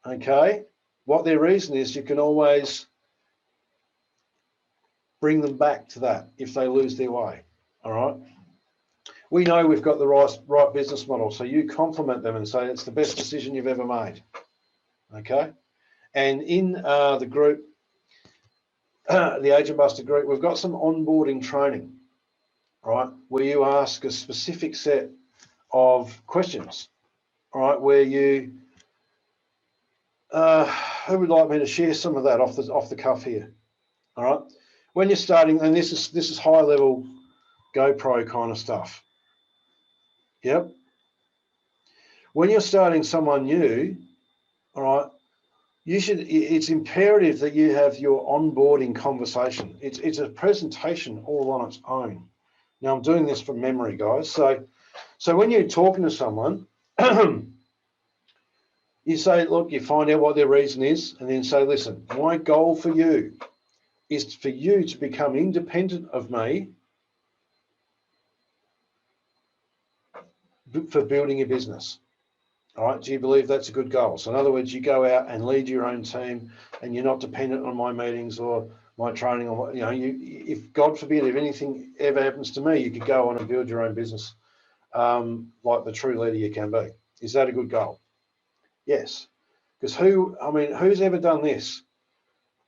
okay, what their reason is, you can always bring them back to that if they lose their way. All right. We know we've got the right business model. So you compliment them and say it's the best decision you've ever made. Okay. And in the group, the Agent Buster group, we've got some onboarding training, right, where you ask a specific set of questions, all right, where you, who would like me to share some of that off the cuff here? All right, when you're starting, and this is high level GoPro kind of stuff. Yep. When you're starting someone new, all right, it's imperative that you have your onboarding conversation. It's a presentation all on its own. Now I'm doing this from memory, guys. So when you're talking to someone, you say, look, you find out what their reason is, and then say, listen, my goal for you is for you to become independent of me for building your business. All right, do you believe that's a good goal? So in other words, you go out and lead your own team and you're not dependent on my meetings or my training, or, you know, if God forbid, if anything ever happens to me, you could go on and build your own business like the true leader you can be. Is that a good goal? Yes. Because who's ever done this?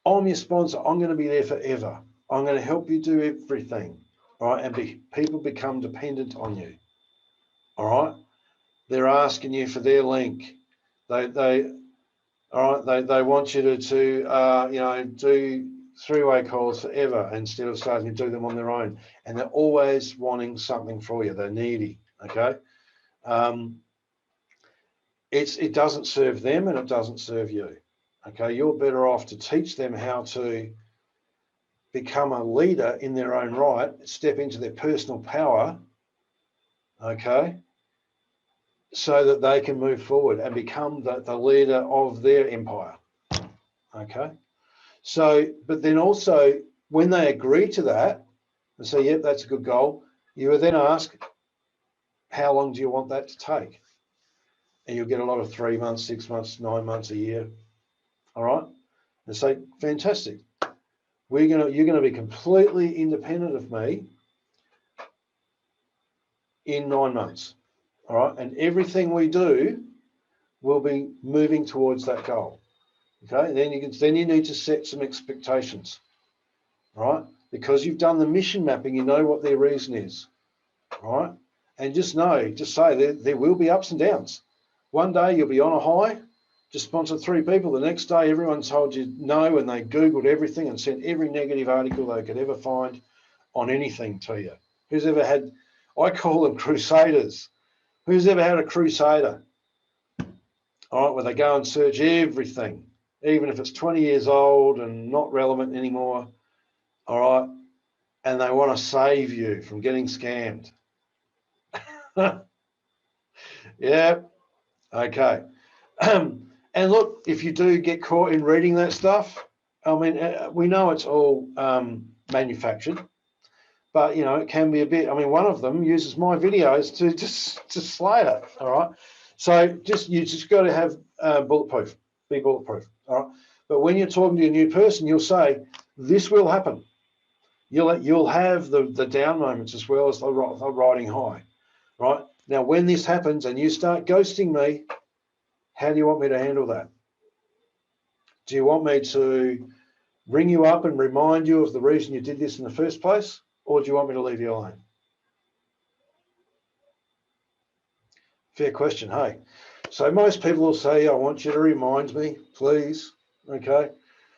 I'm your sponsor. I'm going to be there forever. I'm going to help you do everything. All right. And people become dependent on you. All right. They're asking you for their link. They want you to do three-way calls forever instead of starting to do them on their own. And they're always wanting something for you. They're needy. Okay. It doesn't serve them and it doesn't serve you. Okay. You're better off to teach them how to become a leader in their own right, step into their personal power. Okay. So that they can move forward and become the leader of their empire. Okay. So, but then also when they agree to that and say, yep, that's a good goal, you will then ask, how long do you want that to take? And you'll get a lot of 3 months, 6 months, 9 months, a year. All right. And say, fantastic. You're going to be completely independent of me in 9 months. All right. And everything we do will be moving towards that goal. Okay. Then you need to set some expectations. All right. Because you've done the mission mapping, you know what their reason is. All right. And just say there will be ups and downs. One day you'll be on a high, just sponsored 3 people. The next day everyone told you no, and they Googled everything and sent every negative article they could ever find on anything to you. Who's ever had, I call them crusaders. Who's ever had a crusader? All right, where they go and search everything, even if it's 20 years old and not relevant anymore. All right, and they want to save you from getting scammed. Yeah. Okay. And look, if you do get caught in reading that stuff, I mean, we know it's all manufactured, but you know, it can be a bit. I mean, one of them uses my videos to slay it. All right. So you just got to have bulletproof. Be bulletproof. All right. But when you're talking to a new person, you'll say, "This will happen." You'll have the down moments as well as the riding high. Right. Now, when this happens and you start ghosting me, how do you want me to handle that? Do you want me to ring you up and remind you of the reason you did this in the first place? Or do you want me to leave you alone? Fair question, hey? So most people will say, I want you to remind me, please. Okay.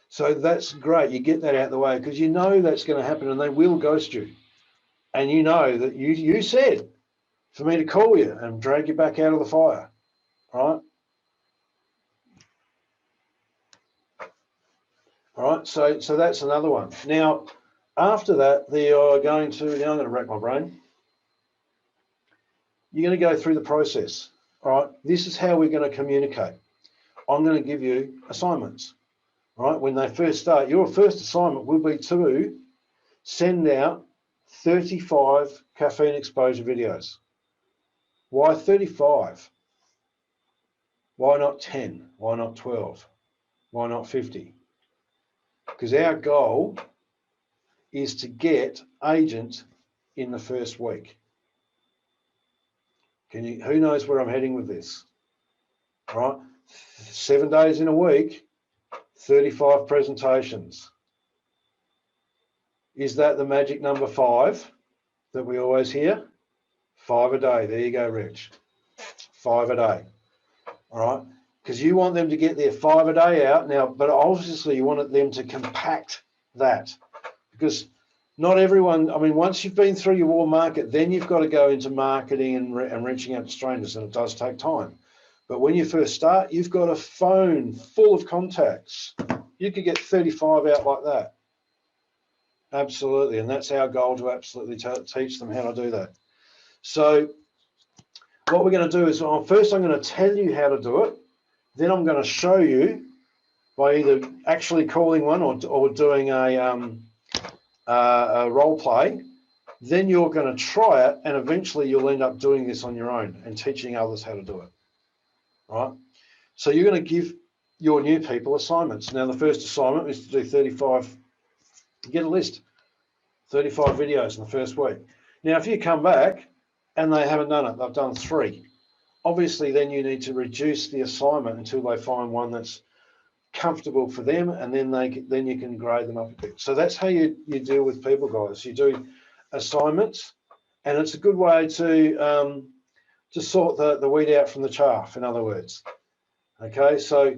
So that's great. You get that out of the way because you know that's going to happen and they will ghost you. And you know that you said for me to call you and drag you back out of the fire, right? All right, so that's another one. Now, after that, they are going to, now I'm going to rack my brain. You're going to go through the process, all right? This is how we're going to communicate. I'm going to give you assignments, all right? When they first start, your first assignment will be to send out 35 caffeine exposure videos. Why 35? Why not 10? Why not 12? Why not 50? Because our goal is to get agent in the first week. Who knows where I'm heading with this? All right, 7 days in a week, 35 presentations. Is that the magic number 5 that we always hear? 5 a day. There you go, Rich. 5 a day. All right, because you want them to get their 5 a day out now, but obviously you want them to compact that because not everyone, I mean, once you've been through your warm market, then you've got to go into marketing and reaching out to strangers, and it does take time. But when you first start, you've got a phone full of contacts. You could get 35 out like that. Absolutely, and that's our goal, to absolutely teach them how to do that. So what we're going to do is, first I'm going to tell you how to do it. Then I'm going to show you by either actually calling one or doing a role play. Then you're going to try it, and eventually you'll end up doing this on your own and teaching others how to do it. All right. So you're going to give your new people assignments. Now, the first assignment is to do 35. Get a list, 35 videos in the first week. Now, if you come back and they haven't done it, they've done 3. Obviously, then you need to reduce the assignment until they find one that's comfortable for them, and then you can grade them up a bit. So that's how you deal with people, guys. You do assignments, and it's a good way to sort the weed out from the chaff, in other words. Okay, so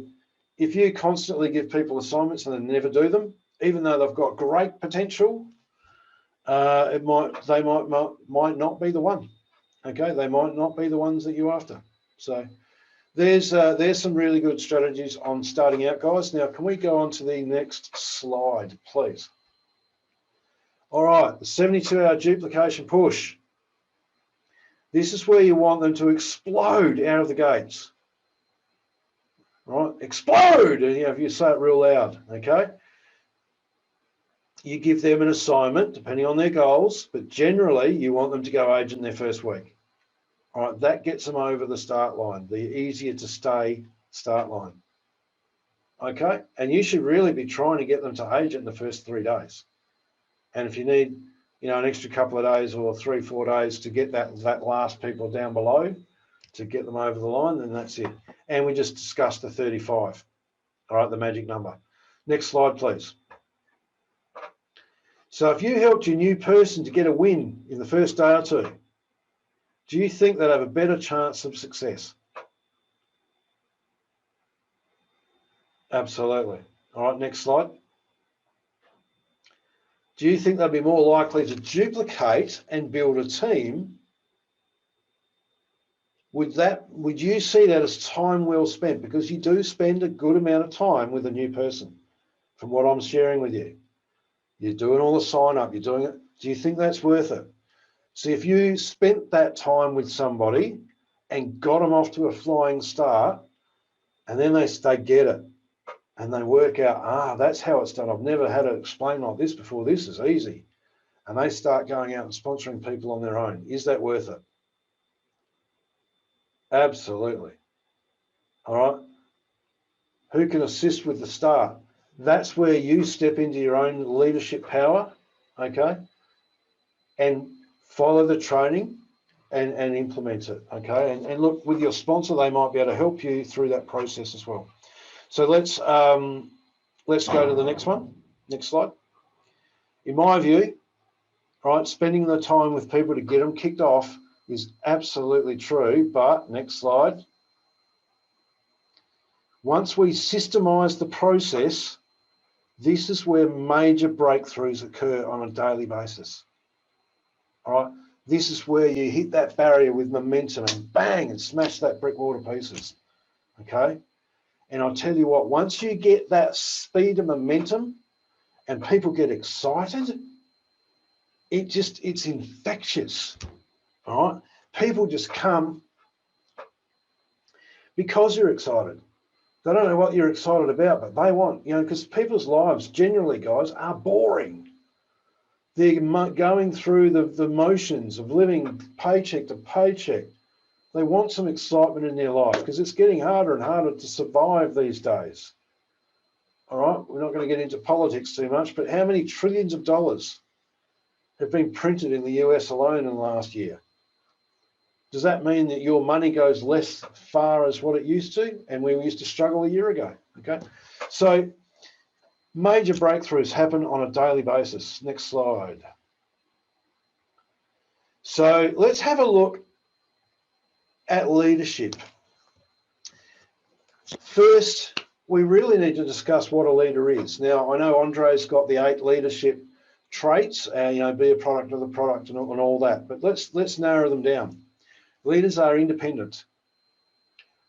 if you constantly give people assignments and they never do them, even though they've got great potential, they might not be the one. Okay, they might not be the ones that you're after. So there's some really good strategies on starting out, guys. Now, can we go on to the next slide, please? All right, the 72-hour duplication push. This is where you want them to explode out of the gates. All right, explode, and if you say it real loud, okay? You give them an assignment depending on their goals, but generally you want them to go agent in their first week. All right, that gets them over the start line, the easier to stay start line. Okay, and you should really be trying to get them to agent in the first 3 days. And if you need, an extra couple of days or 3-4 days to get that last people down below to get them over the line, then that's it. And we just discussed the 35. All right, the magic number. Next slide, please. So if you helped your new person to get a win in the first day or 2, do you think they'd have a better chance of success? Absolutely. All right, next slide. Do you think they'd be more likely to duplicate and build a team? Would you see that as time well spent? Because you do spend a good amount of time with a new person, from what I'm sharing with you. You're doing all the sign up, you're doing it. Do you think that's worth it? See, if you spent that time with somebody and got them off to a flying start, and then they get it and they work out, that's how it's done. I've never had it explained like this before. This is easy. And they start going out and sponsoring people on their own. Is that worth it? Absolutely. All right. Who can assist with the start? That's where you step into your own leadership power, okay, and follow the training and implement it, okay? And look, with your sponsor, they might be able to help you through that process as well. So let's go to the next one. Next slide. In my view, right, spending the time with people to get them kicked off is absolutely true, but next slide. Once we systemize the process, this is where major breakthroughs occur on a daily basis. All right, this is where you hit that barrier with momentum and bang, and smash that brick wall to pieces. Okay, and I'll tell you what, once you get that speed of momentum and people get excited, it's infectious. All right, people just come because you're excited. They don't know what you're excited about, but they want, because people's lives generally, guys, are boring. They're going through the motions of living paycheck to paycheck. They want some excitement in their life because it's getting harder and harder to survive these days. All right, we're not going to get into politics too much, but how many trillions of dollars have been printed in the US alone in the last year? Does that mean that your money goes less far as what it used to, and we used to struggle a year ago? Okay, so major breakthroughs happen on a daily basis. Next slide. So let's have a look at leadership. First, we really need to discuss what a leader is. Now, I know Andre's got the 8 leadership traits, be a product of the product and all that, but let's narrow them down. Leaders are independent,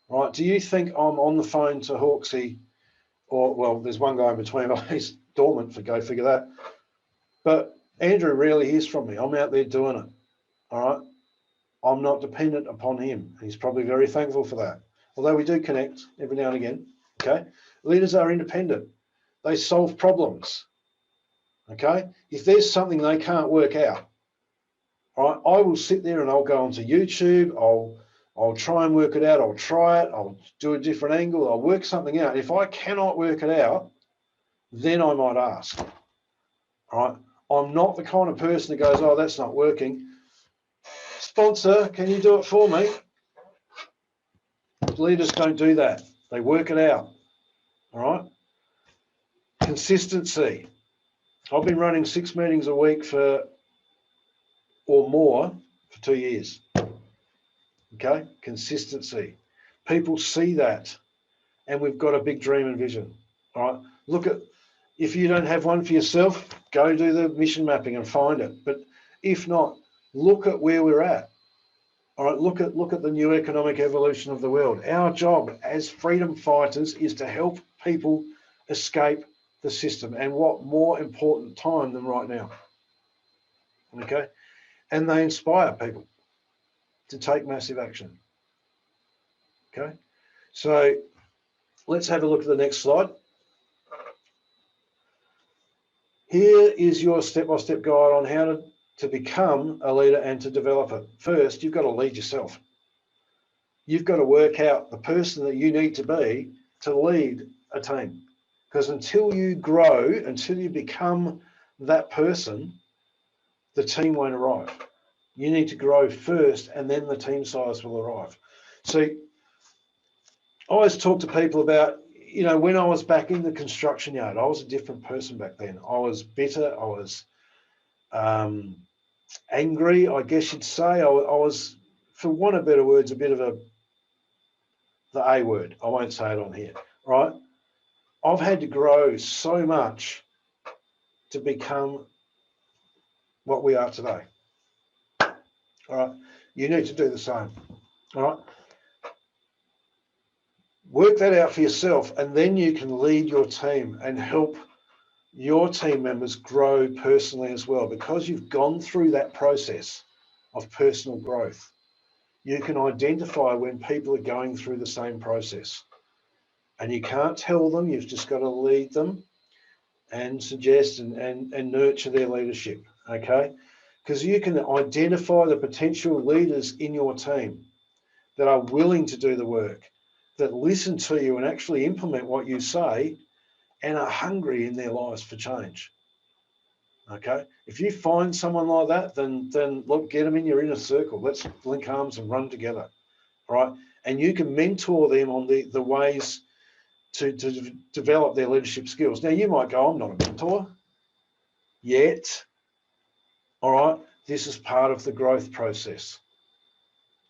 right? Do you think I'm on the phone to Hawksy, or, well, there's one guy in between, he's dormant, for go figure that, but Andrew rarely hears from me. I'm out there doing it, all right? I'm not dependent upon him. He's probably very thankful for that, although we do connect every now and again, okay? Leaders are independent. They solve problems, okay? If there's something they can't work out, all right, I will sit there and I'll go onto YouTube, I'll try and work it out, I'll try it, I'll do a different angle, I'll work something out. If I cannot work it out, then I might ask, all right? I'm not the kind of person that goes, oh, that's not working. Sponsor, can you do it for me? Leaders don't do that. They work it out, all right? Consistency. I've been running 6 meetings a week or more for 2 years. Okay, consistency. People see that, and we've got a big dream and vision. All right, look at, if you don't have one for yourself, go do the mission mapping and find it. But if not, look at where we're at. All right, look at the new economic evolution of the world. Our job as freedom fighters is to help people escape the system, and what more important time than right now? Okay, and they inspire people to take massive action. Okay, so let's have a look at the next slide. Here is your step-by-step guide on how to become a leader and to develop it. First, you've got to lead yourself. You've got to work out the person that you need to be to lead a team. Because until you grow, until you become that person, the team won't arrive. You need to grow first, and then the team size will arrive. So I always talk to people about, when I was back in the construction yard, I was a different person back then. I was bitter, I was angry, I guess you'd say. I was, for want of better words, a bit of the A word. I won't say it on here, right? I've had to grow so much to become what we are today. All right, you need to do the same. All right, work that out for yourself, and then you can lead your team and help your team members grow personally as well. Because you've gone through that process of personal growth, you can identify when people are going through the same process, and you can't tell them. You've just got to lead them and suggest and nurture their leadership. Okay, because you can identify the potential leaders in your team that are willing to do the work, that listen to you and actually implement what you say, and are hungry in their lives for change. Okay, if you find someone like that, then look, get them in your inner circle. Let's link arms and run together, right? And you can mentor them on the ways to develop their leadership skills. Now, you might go, I'm not a mentor yet. All right, this is part of the growth process.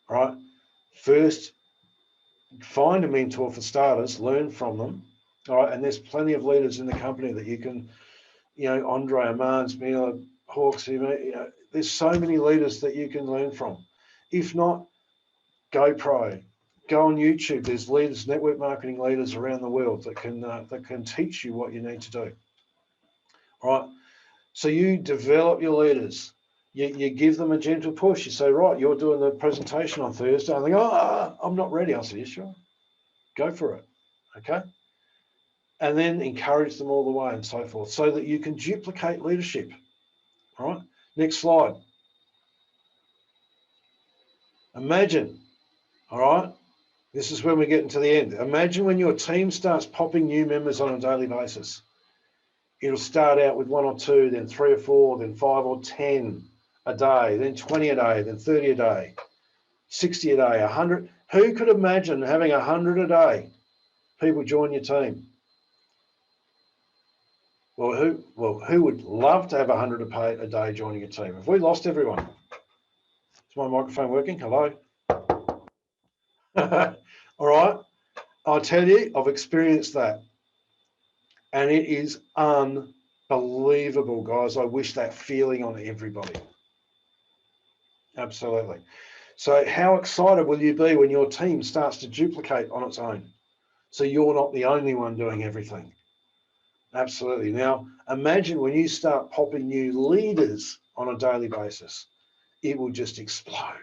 All right, first, find a mentor for starters, learn from them. All right, and there's plenty of leaders in the company that you can, Andre, Mans, Mila, Hawks, there's so many leaders that you can learn from. If not, go pro, go on YouTube. There's leaders, network marketing leaders around the world that can teach you what you need to do. All right, so you develop your leaders. You give them a gentle push. You say, right, you're doing the presentation on Thursday. I think, I'm not ready. I say, yeah, sure, go for it. Okay. And then encourage them all the way and so forth so that you can duplicate leadership. All right. Next slide. Imagine, all right, this is when we get into the end. Imagine when your team starts popping new members on a daily basis. It'll start out with 1 or 2, then 3 or 4, then 5 or 10 a day, then 20 a day, then 30 a day, 60 a day, 100. Who could imagine having 100 a day people join your team? Well, who would love to have 100 a day joining your team? Have we lost everyone? Is my microphone working? Hello? All right. I'll tell you, I've experienced that. And it is unbelievable, guys. I wish that feeling on everybody. Absolutely. So how excited will you be when your team starts to duplicate on its own? So you're not the only one doing everything. Absolutely. Now, imagine when you start popping new leaders on a daily basis, it will just explode.